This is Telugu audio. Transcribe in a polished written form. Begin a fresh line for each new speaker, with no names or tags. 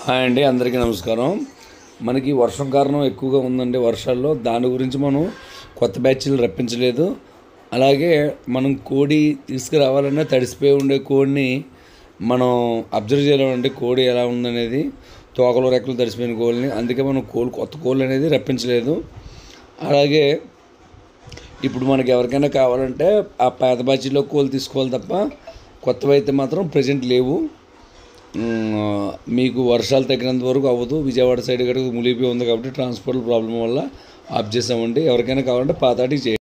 హాయ్ అండి, అందరికీ నమస్కారం. మనకి వర్షం కారణం ఎక్కువగా ఉందండి. వర్షాల్లో దాని గురించి మనం కొత్త బ్యాచ్లు రప్పించలేదు. అలాగే మనం కోడి తీసుకురావాలన్నా తడిసిపోయి ఉండే కోడిని మనం అబ్జర్వ్ చేయలేమండి. కోడి ఎలా ఉందనేది, తోకలు రెక్కలు తడిసిపోయిన కోళ్ళని. అందుకే మనం కొత్త కోళ్ళు అనేది రప్పించలేదు. అలాగే ఇప్పుడు మనకి ఎవరికైనా కావాలంటే ఆ పాత బ్యాచ్లో కోళ్ళు తీసుకోవాలి తప్ప కొత్తవి అయితే మాత్రం ప్రజెంట్ లేవు. మీకు వర్షాలు తగ్గినంత వరకు అవ్వదు. విజయవాడ సైడ్ కూడా మునిగిపోయి ఉంది కాబట్టి ట్రాన్స్పోర్ట్ ప్రాబ్లం వల్ల ఆఫ్ చేసామండి. ఎవరికైనా కావాలంటే పాతాటికి చేయండి.